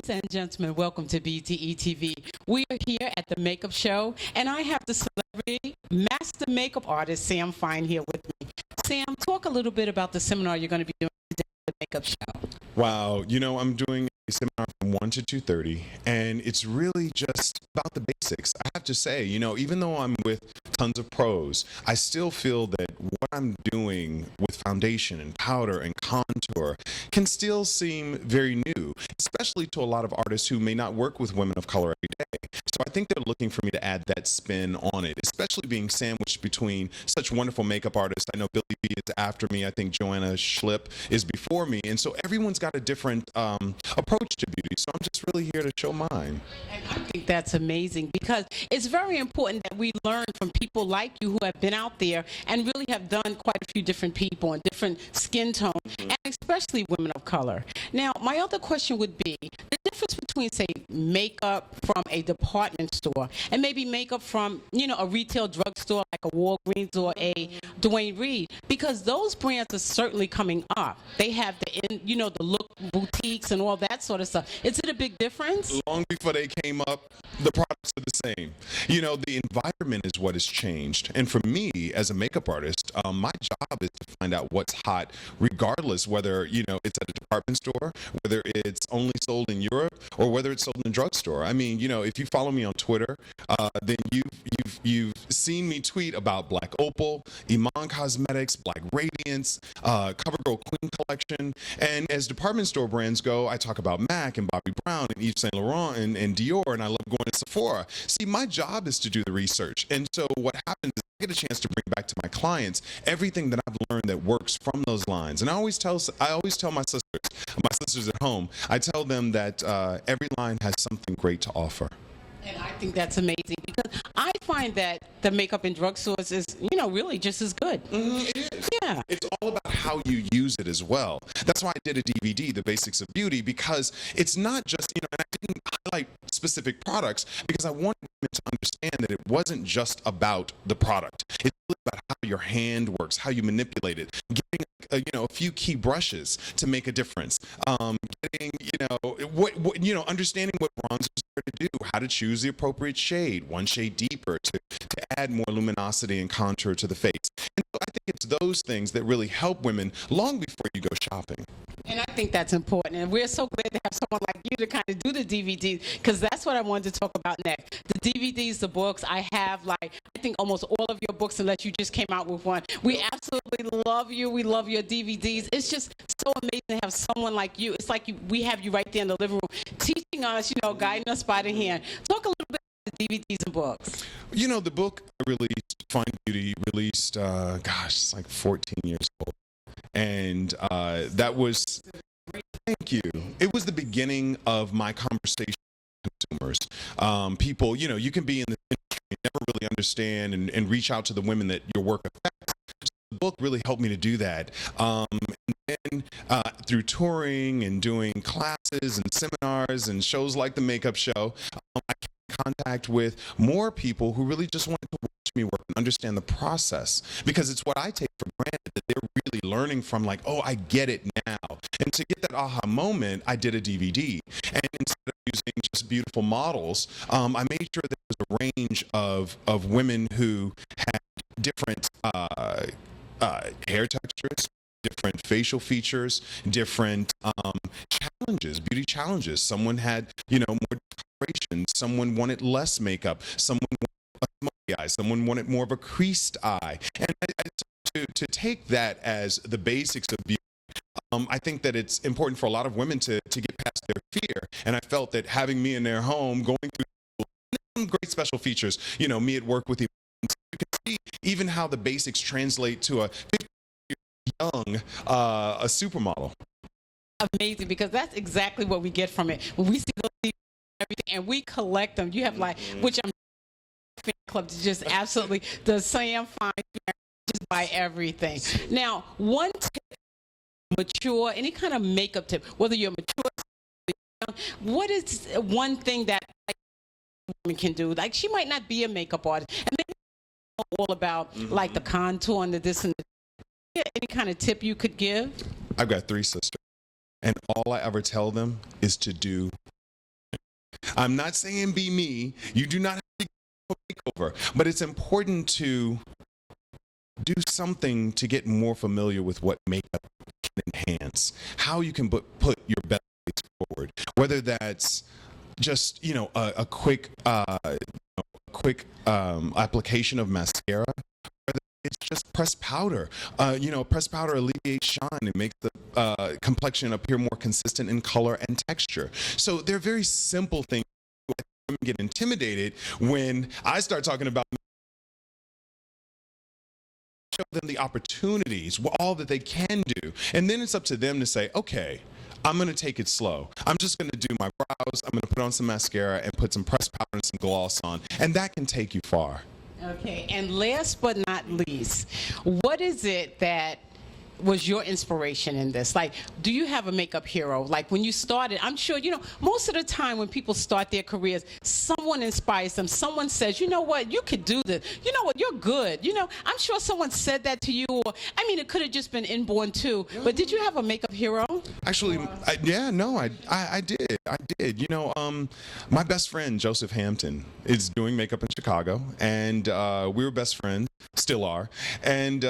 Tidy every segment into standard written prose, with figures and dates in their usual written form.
Ladies and gentlemen, welcome to BTE TV. We are here at the makeup show, and I have the celebrity master makeup artist, Sam Fine, here with me. Sam, talk a little bit about the seminar you're going to be doing today at the makeup show. Wow, I'm doing a seminar from 1 to 2:30, and it's really just about the basics. I have to say, even though I'm with tons of pros, I still feel that what I'm doing with foundation and powder and contour can still seem very new, especially to a lot of artists who may not work with women of color every day. So I think they're looking for me to add that spin on it, especially being sandwiched between such wonderful makeup artists. I know Billy B is after me. I think Joanna Schlipp is before me. And so everyone's got a different approach to beauty. So I'm just really here to show mine. And I think that's amazing because it's very important that we learn from people like you who have been out there and really have done quite a few different people and different skin tones, and especially women of color. Now, my other question would be the difference between, say, makeup from a department store and maybe makeup from, a retail drugstore like a Walgreens or a Dwayne Reed, because those brands are certainly coming up. They have the look boutiques and all that sort of stuff. Is it a big difference? Long before they came up, the products are the same. The environment is what has changed. And for me, as a makeup artist, my job is to find out what's hot, regardless whether, it's at a department store, whether it's only sold in Europe, or whether it's sold in a drugstore. I mean, if you follow me on Twitter, then you've seen me tweet about Black Opal, Iman Cosmetics, Black Radiance, CoverGirl Queen Collection. And as department store brands go, I talk about MAC and Bobbi Brown and Yves Saint Laurent and Dior, and I love going to Sephora. See, my job is to do the research. And so what happens is I get a chance to bring back to my clients everything that I've learned that works from those lines. And I always tell my sisters at home, I tell them that every line has something great to offer. And I think that's amazing because I find that the makeup in drugstores is, really just as good. It is. Yeah. It's all about how you use it as well. That's why I did a DVD, The Basics of Beauty, because it's not just, and I didn't highlight specific products because I wanted women to understand that it wasn't just about the product. It's really about how your hand works, how you manipulate it, getting a few key brushes to make a difference. Getting, understanding what bronzers are to do, how to choose the appropriate shade, one shade deeper to add more luminosity and contour to the face. And so I think it's those things that really help women long before you go shopping. And I think that's important. And we're so glad to have someone like you to kind of do the DVDs, because that's what I wanted to talk about next. The DVDs, the books, I have I think almost all of your books, unless you just came out with one. We absolutely love you. We love your DVDs. It's just so amazing to have someone like you. It's like we have you right there in the living room teaching us, guiding us by the hand. Talk a little bit about the DVDs and books. The book I released, Fine Beauty, released, it's like 14 years old. And that was, thank you. It was the beginning of my conversation with consumers. People, you can be in the industry and never really understand and reach out to the women that your work affects. So the book really helped me to do that. And then through touring and doing classes and seminars and shows like the makeup show, I came in contact with more people who really just wanted to watch me work and understand the process, because it's what I take for granted that they're really learning from, like, oh, I get it now. And to get that aha moment, I did a DVD. And instead of using just beautiful models, I made sure there was a range of women who had different hair textures, different facial features, different challenges, beauty challenges. Someone had, more discoloration. Someone wanted less makeup. Someone wanted a smoky eye. Someone wanted more of a creased eye. And to take that as the basics of beauty, I think that it's important for a lot of women to get past their fear. And I felt that having me in their home, going through some great special features, me at work with you can see even how the basics translate to a young a supermodel. Amazing, because that's exactly what we get from it. When we see those DVDs and everything, and we collect them, you have which I'm fan club to just absolutely the Sam Fine, just buy everything. Now, one tip, mature, any kind of makeup tip, whether you're mature, what is one thing that a woman can do? Like, she might not be a makeup artist, and maybe all about like the contour and the this and the. Any kind of tip you could give? I've got 3 sisters, and all I ever tell them is to do I'm not saying be me. You do not have to get a makeover, but it's important to do something to get more familiar with what makeup can enhance, how you can put your best face forward, whether that's just a quick application of mascara. It's just pressed powder. Pressed powder alleviates shine. It makes the complexion appear more consistent in color and texture. So they're very simple things. Women get intimidated when I start talking about show them the opportunities, all that they can do. And then it's up to them to say, okay, I'm going to take it slow. I'm just going to do my brows. I'm going to put on some mascara and put some pressed powder and some gloss on. And that can take you far. Okay, and last but not least, what is it that was your inspiration in this? Like, do you have a makeup hero? Like, when you started, I'm sure, most of the time when people start their careers, someone inspires them. Someone says, you know what, you could do this. You know what, you're good. I'm sure someone said that to you. Or, it could have just been inborn too. But did you have a makeup hero? Actually, I did. I did. My best friend, Joseph Hampton, is doing makeup in Chicago. And we were best friends, still are. And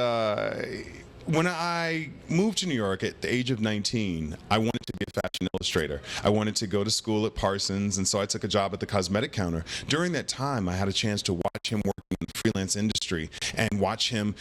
when I moved to New York at the age of 19, I wanted to be a fashion illustrator. I wanted to go to school at Parsons, and so I took a job at the cosmetic counter. During that time, I had a chance to watch him work in the freelance industry and watch him,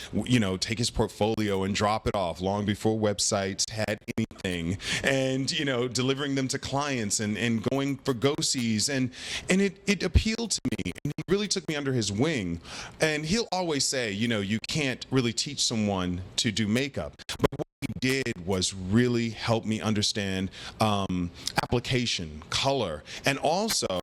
take his portfolio and drop it off long before websites had anything, and, delivering them to clients and going for go-sees. And it appealed to me, and he really took me under his wing. And he'll always say, you can't really teach someone to do makeup. But what he did was really help me understand application, color, and also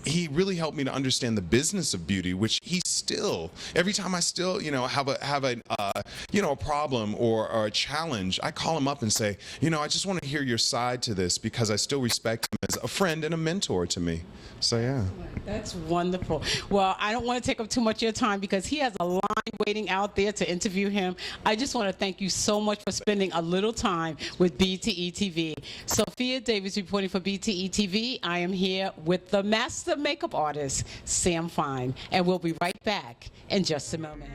he really helped me to understand the business of beauty, which he still, every time I still, have a problem or a challenge, I call him up and say, I just want to hear your side to this because I still respect him as a friend and a mentor to me. So, yeah. That's wonderful. Well, I don't want to take up too much of your time because he has a line waiting out there to interview him. I just want to thank you so much for spending a little time with BTE TV. Sofia Davis reporting for BTE TV. I am here with the master makeup artist, Sam Fine, and we'll be right back in just a moment.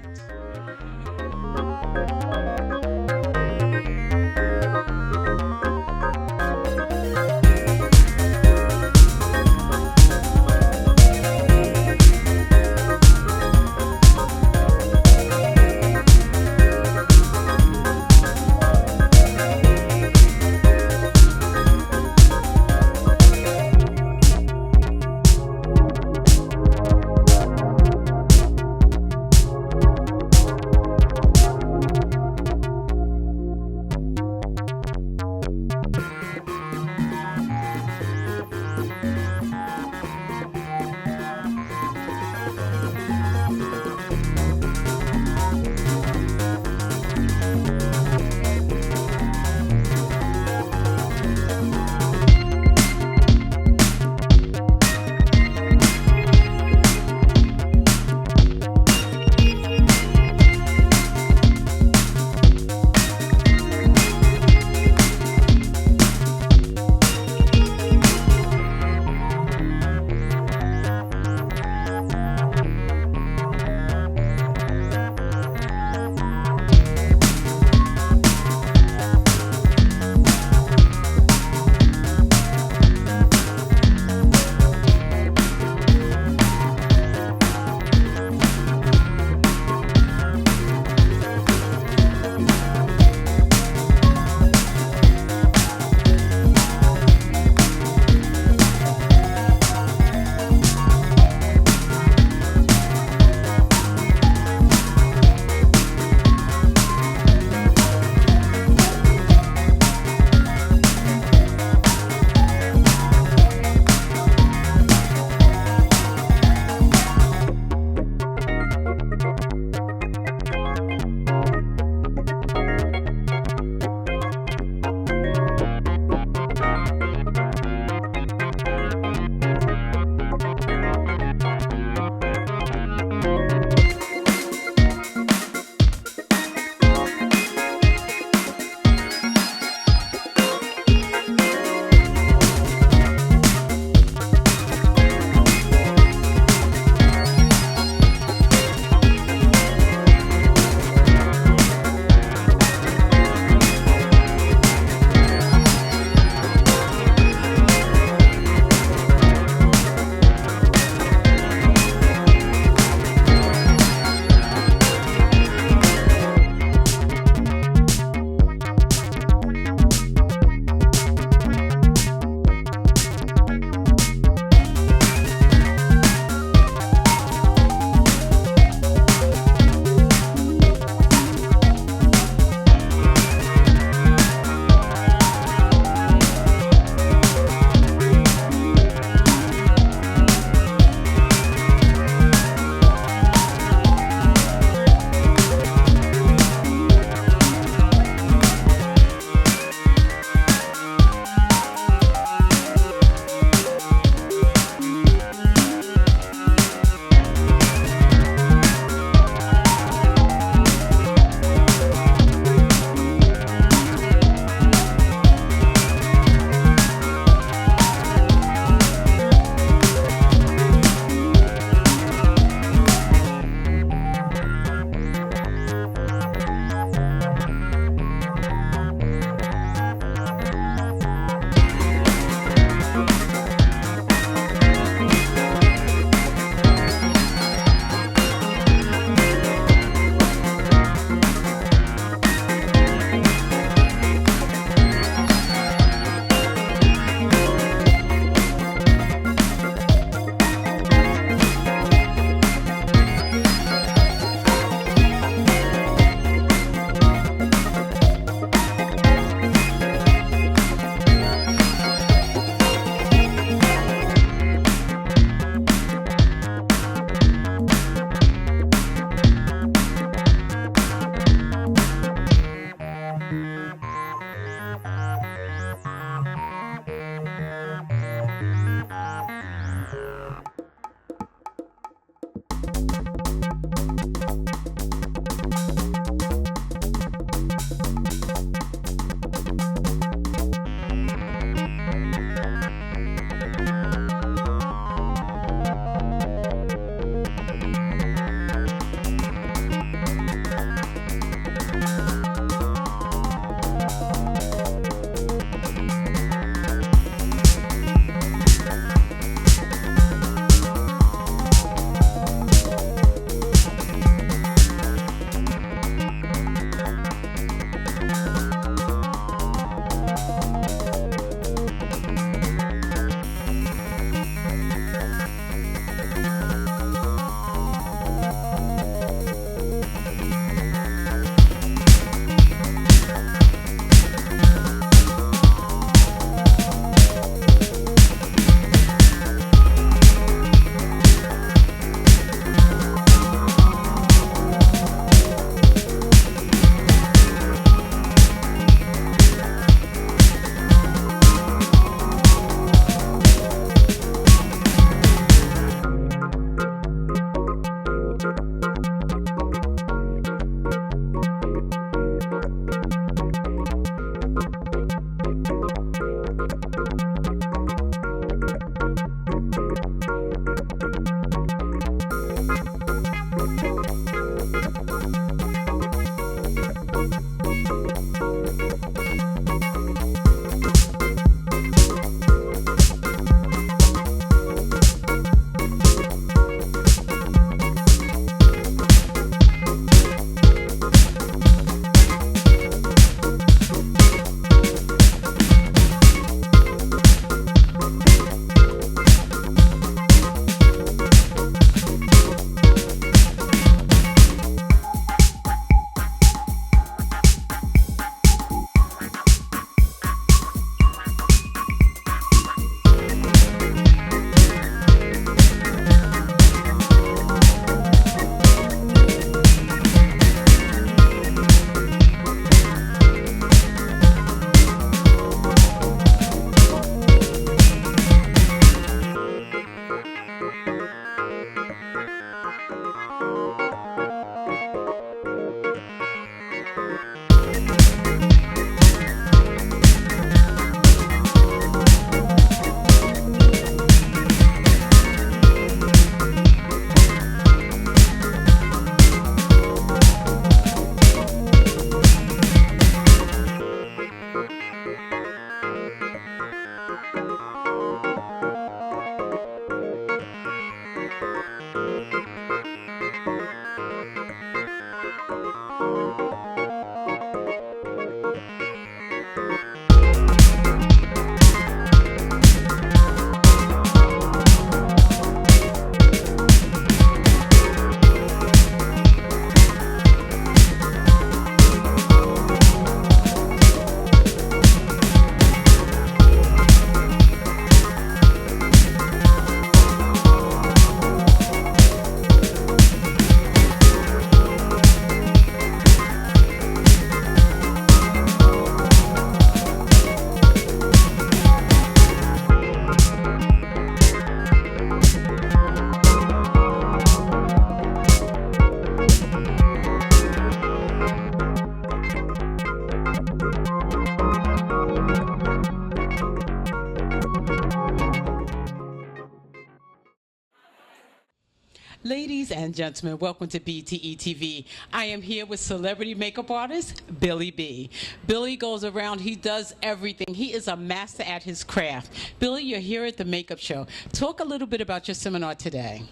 Ladies and gentlemen, welcome to BTE TV. I am here with celebrity makeup artist Billy B. Billy goes around, he does everything. He is a master at his craft. Billy, you're here at the makeup show. Talk a little bit about your seminar today.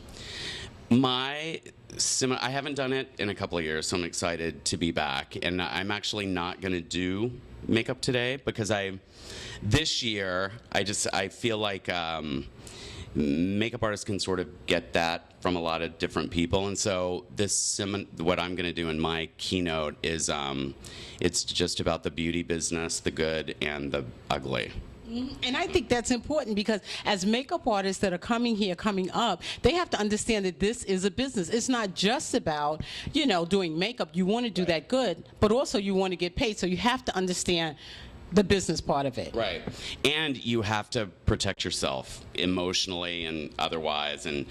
My seminar, I haven't done it in a couple of years, so I'm excited to be back. And I'm actually not going to do makeup today because this year, I feel like makeup artists can sort of get that from a lot of different people, and so what I'm going to do in my keynote is it's just about the beauty business, the good and the ugly. And I think that's important because as makeup artists that are coming up, they have to understand that this is a business. It's not just about, doing makeup. You want to do that good, but also you want to get paid, so you have to understand the business part of it. Right. And you have to protect yourself emotionally and otherwise and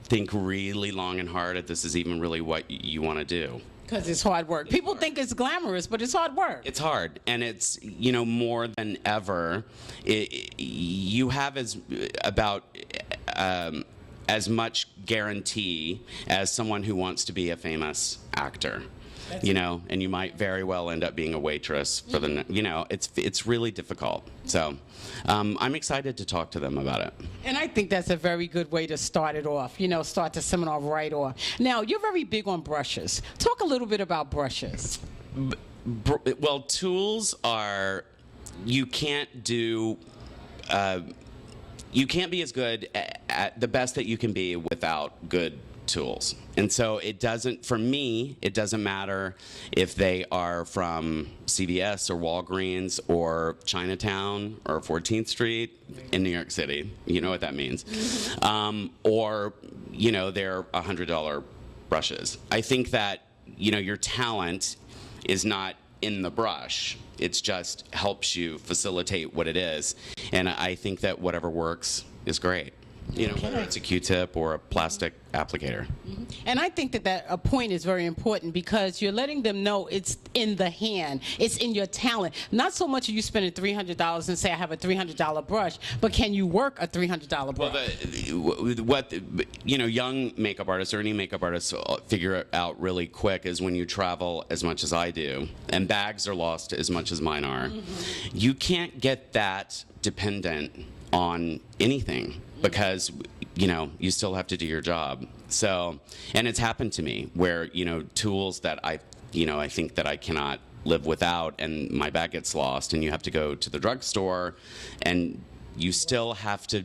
think really long and hard if this is even really what you want to do. Because it's hard work. People think it's glamorous, but it's hard work. It's hard, and it's, more than ever, you have as much guarantee as someone who wants to be a famous actor. And you might very well end up being a waitress for it's really difficult. So I'm excited to talk to them about it. And I think that's a very good way to start it off, start the seminar right off. Now, you're very big on brushes. Talk a little bit about brushes. Well, tools are, you can't be as good at the best that you can be without good tools. And so for me, it doesn't matter if they are from CVS or Walgreens or Chinatown or 14th Street in New York City. You know what that means. Or, they're $100 brushes. I think that, your talent is not in the brush. It just helps you facilitate what it is. And I think that whatever works is great. Whether it's a Q-tip or a plastic applicator. And I think that a point is very important because you're letting them know it's in the hand, it's in your talent. Not so much are you spending $300 and say I have a $300 brush, but can you work a $300 brush? Young makeup artists or any makeup artists figure out really quick is when you travel as much as I do, and bags are lost as much as mine are. You can't get that dependent on anything because you still have to do your job. So, and it's happened to me where tools that I think that I cannot live without, and my bag gets lost, and you have to go to the drugstore, and you still have to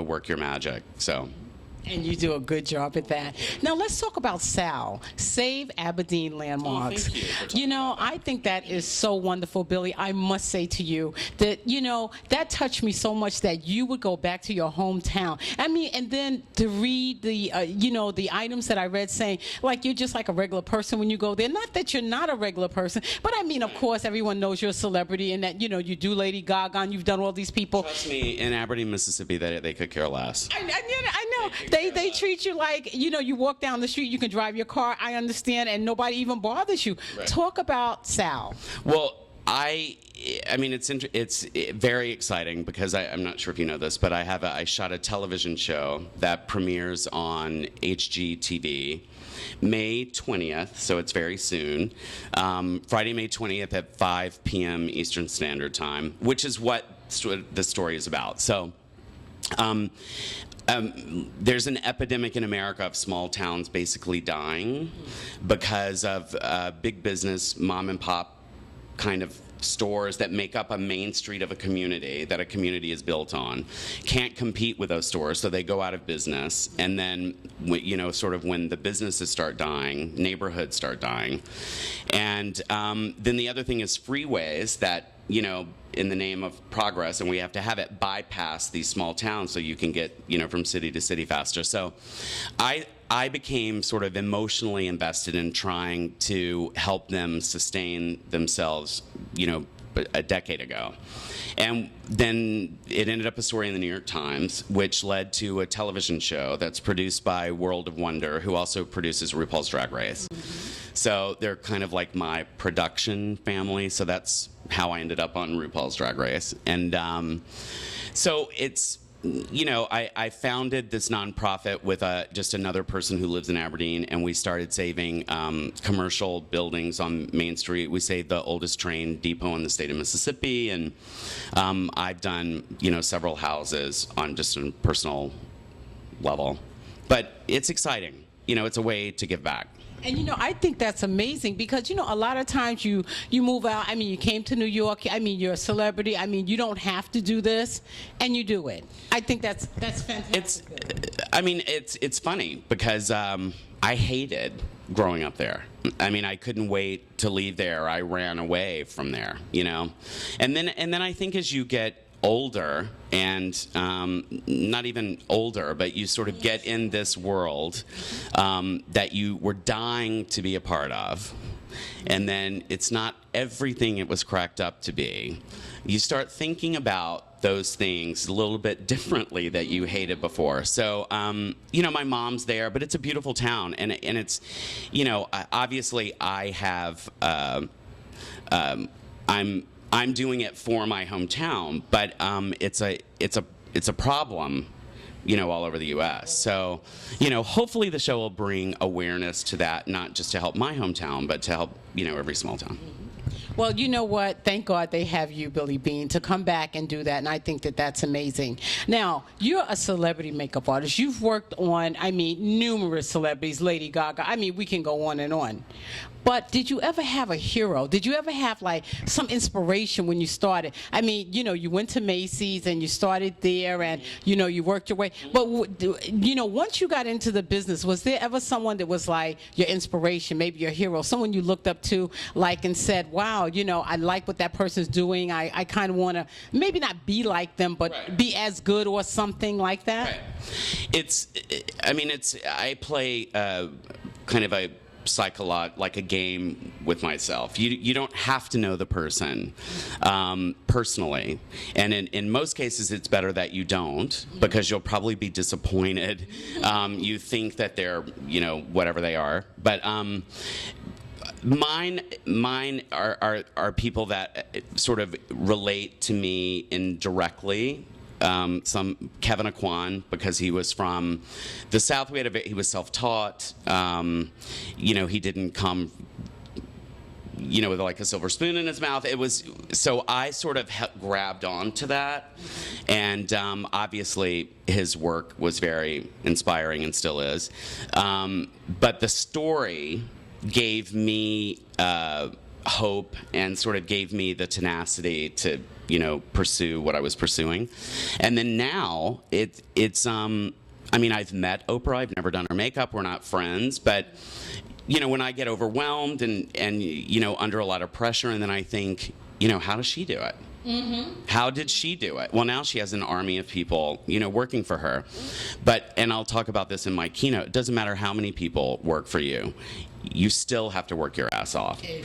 work your magic. So. And you do a good job at that. Now let's talk about SAL, Save Aberdeen Landmarks. Oh, thank you. I think that is so wonderful, Billy. I must say to you that, that touched me so much that you would go back to your hometown. And then to read the, the items that I read saying, like, you're just like a regular person when you go there. Not that you're not a regular person, but of course, everyone knows you're a celebrity and that, you do Lady Gaga and you've done all these people. Trust me, in Aberdeen, Mississippi, they could care less. I know. They treat you like, you walk down the street, you can drive your car, I understand, and nobody even bothers you. Right. Talk about Sal. Well, it's very exciting because I'm not sure if you know this, but I shot a television show that premieres on HGTV May 20th, so it's very soon. Friday, May 20th at 5 p.m. Eastern Standard Time, which is what the story is about. So. There's an epidemic in America of small towns basically dying because of big business, mom and pop kind of stores that make up a main street of a community that a community is built on. Can't compete with those stores, so they go out of business. And then, sort of when the businesses start dying, neighborhoods start dying. And then the other thing is freeways that, in the name of progress, and we have to have it bypass these small towns so you can get, from city to city faster. So I became sort of emotionally invested in trying to help them sustain themselves, a decade ago. And then it ended up a story in the New York Times, which led to a television show that's produced by World of Wonder, who also produces RuPaul's Drag Race. So they're kind of like my production family. So that's how I ended up on RuPaul's Drag Race. And so it's I founded this nonprofit with just another person who lives in Aberdeen, and we started saving commercial buildings on Main Street. We saved the oldest train depot in the state of Mississippi, and I've done, several houses on just a personal level. But it's exciting. It's a way to give back. And I think that's amazing because a lot of times you move out. I mean, you came to New York. I mean, you're a celebrity. I mean, you don't have to do this, and you do it. I think that's fantastic. It's funny because I hated growing up there. I mean, I couldn't wait to leave there. I ran away from there, and then I think as you get older, and not even older, but you sort of get in this world that you were dying to be a part of, and then it's not everything it was cracked up to be. You start thinking about those things a little bit differently that you hated before. So, my mom's there, but it's a beautiful town, and it's, obviously I have, I'm doing it for my hometown, but it's a problem, all over the U.S. So, hopefully the show will bring awareness to that, not just to help my hometown, but to help, every small town. Well, you know what? Thank God they have you, Billy Bean, to come back and do that, and I think that that's amazing. Now, you're a celebrity makeup artist. You've worked on, numerous celebrities, Lady Gaga. We can go on and on. But did you ever have a hero? Did you ever have, some inspiration when you started? You went to Macy's and you started there and, you worked your way. But, once you got into the business, was there ever someone that was, your inspiration, maybe your hero, someone you looked up to, and said, wow, I like what that person's doing. I kind of want to maybe not be like them, but right. be as good or something like that? Right. I play kind of a like a game with myself. You don't have to know the person personally, and in most cases it's better that you don't, because you'll probably be disappointed. You think that they're whatever they are, but mine are people that sort of relate to me indirectly. Some Kevin Aquan, because he was from the South. He was self-taught. He didn't come, with a silver spoon in his mouth. So I sort of grabbed onto that, and obviously his work was very inspiring and still is. But the story gave me hope and sort of gave me the tenacity to pursue what I was pursuing. And then now it's I've met Oprah. I've never done her makeup. We're not friends, but when I get overwhelmed and under a lot of pressure, and then I think, how does she do it? Mm-hmm. How did she do it? Well, now she has an army of people, working for her. And I'll talk about this in my keynote. It doesn't matter how many people work for you. You still have to work your ass off. Exactly.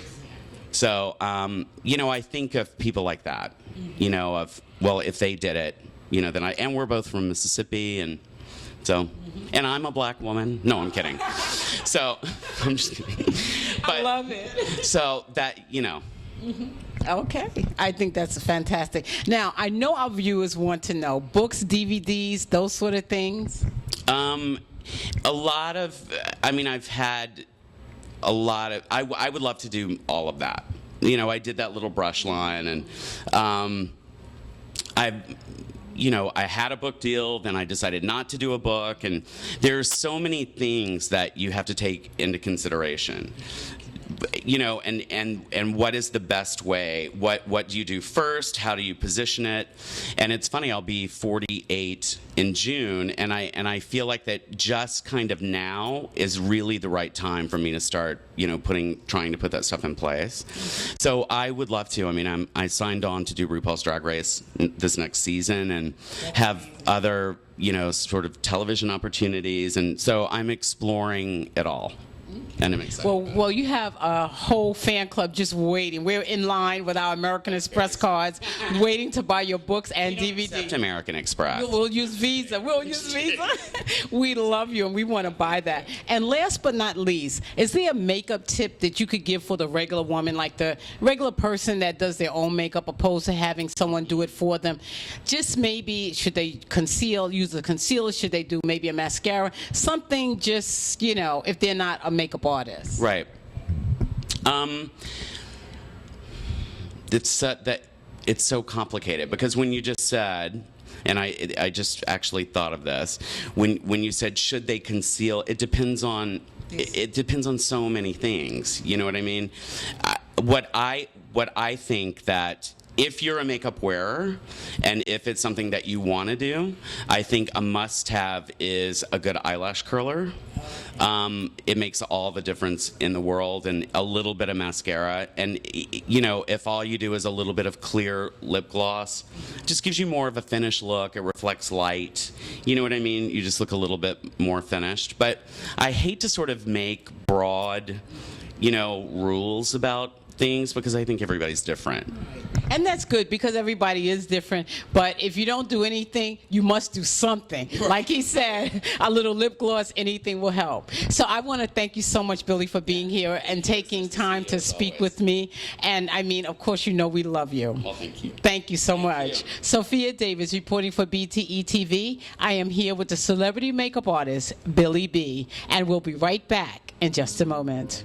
So, I think of people like that, if they did it, then and we're both from Mississippi, and so, and I'm a black woman. No, I'm kidding. So, I'm just kidding. But, I love it. So that, Mm-hmm. Okay. I think that's fantastic. Now, I know our viewers want to know books, DVDs, those sort of things. A lot of, I've had a lot of, I would love to do all of that. I did that little brush line, and I had a book deal, then I decided not to do a book, and there's so many things that you have to take into consideration. And what is the best way? What do you do first? How do you position it? And it's funny, I'll be 48 in June, and I feel like that just kind of now is really the right time for me to start, trying to put that stuff in place. So I would love to. I signed on to do RuPaul's Drag Race this next season, and have other, sort of television opportunities, and so I'm exploring it all. And I'm excited. Well, you have a whole fan club just waiting. We're in line with our American Express cards, waiting to buy your books and DVD. Except American Express. We'll use Visa. We love you, and we want to buy that. And last but not least, is there a makeup tip that you could give for the regular woman, like the regular person that does their own makeup, opposed to having someone do it for them? Just maybe, should they use a concealer? Should they do maybe a mascara? Something just, if they're not a makeup artist. Right. It's so complicated, because when you just said, and I just actually thought of this, when you said should they conceal, it depends on so many things. You know what I mean? What I think that if you're a makeup wearer, and if it's something that you want to do, I think a must-have is a good eyelash curler. It makes all the difference in the world, and a little bit of mascara. And, if all you do is a little bit of clear lip gloss, it just gives you more of a finished look. It reflects light. You know what I mean? You just look a little bit more finished. But I hate to sort of make broad, rules about things, because I think everybody's different. And that's good, because everybody is different. But if you don't do anything, you must do something. Like he said, a little lip gloss, anything will help. So I want to thank you so much, Billy, for being here and taking time to speak with me. And of course, we love you. Well, thank you. Thank you so much. Sofia Davis reporting for BTE TV. I am here with the celebrity makeup artist, Billy B. And we'll be right back in just a moment.